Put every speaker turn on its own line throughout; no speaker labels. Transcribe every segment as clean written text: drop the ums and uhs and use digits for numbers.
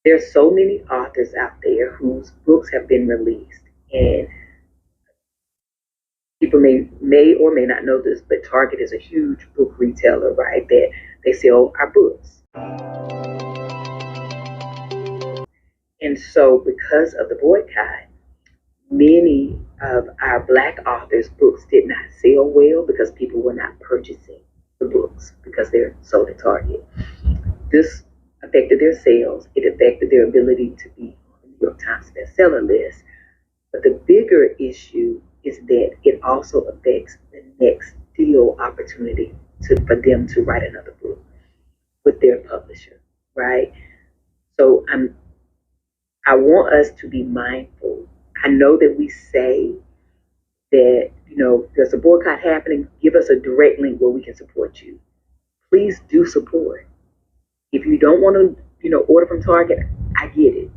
There's so many authors out there whose books have been released, and people may or may not know this, but Target is a huge book retailer, right? That they sell our books. And so, because of the boycott, many of our Black authors' books did not sell well because people were not purchasing the books because they're sold at Target. This affected their sales. It affected their ability to be on the New York Times bestseller list. But the bigger issue is that it also affects the next deal opportunity for them to write another book with their publisher, right? So I want us to be mindful. I know that we say that, there's a boycott happening, give us a direct link where we can support you. Please do support. If you don't want to, order from Target, I get it.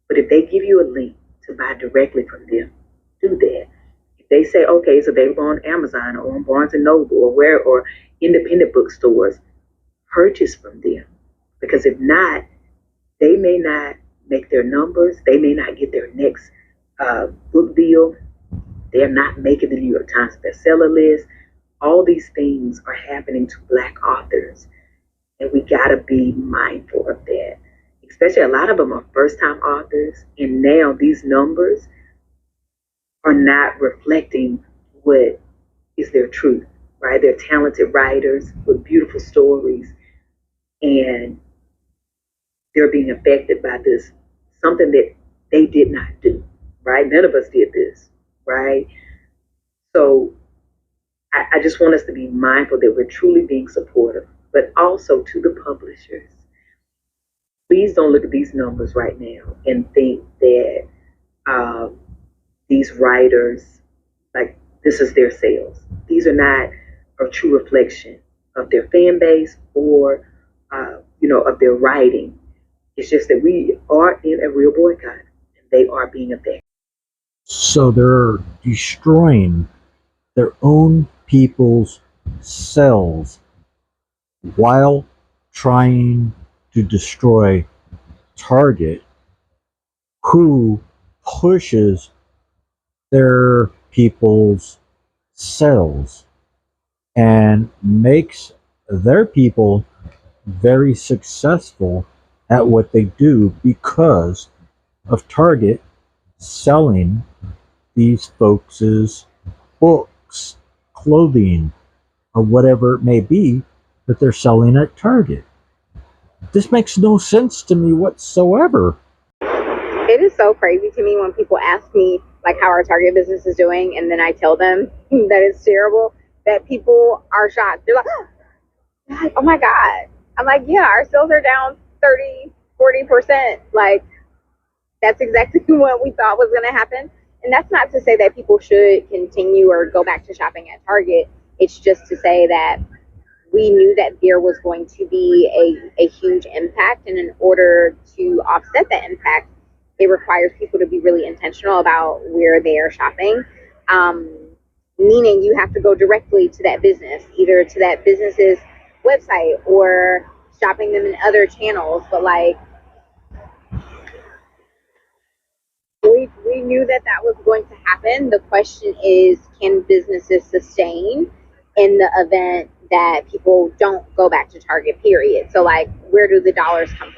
But if they give you a link to buy directly from them, do that. If they say, okay, it's available on Amazon or on Barnes and Noble or independent bookstores, purchase from them. Because if not, they may not make their numbers. They may not get their next book deal. They're not making the New York Times bestseller list. All these things are happening to Black authors, and we got to be mindful of that. Especially a lot of them are first-time authors, and now these numbers are not reflecting what is their truth, right? They're talented writers with beautiful stories, and they're being affected by this, something that they did not do, right? None of us did this, right? So I just want us to be mindful that we're truly being supportive, but also to the publishers. Please don't look at these numbers right now and think that um, these writers, like, this is their sales. These are not a true reflection of their fan base or, of their writing. It's just that we are in a real boycott and they are being affected.
So they're destroying their own people's cells while trying to destroy Target, who pushes their people's cells and makes their people very successful at what they do because of Target selling these folks' books, clothing, or whatever it may be that they're selling at Target. This makes no sense to me whatsoever.
It is so crazy to me when people ask me like how our Target business is doing, and then I tell them that it's terrible. That people are shocked. They're like, "Oh my god!" I'm like, "Yeah, our sales are down 30, 40%. Like that's exactly what we thought was going to happen." And that's not to say that people should continue or go back to shopping at Target. It's just to say that we knew that there was going to be a huge impact. And in order to offset that impact, it requires people to be really intentional about where they are shopping. Um, Meaning you have to go directly to that business, either to that business's website or shopping them in other channels. But like, we knew that that was going to happen. The question is, can businesses sustain in the event that people don't go back to Target, period? So like, where do the dollars come from?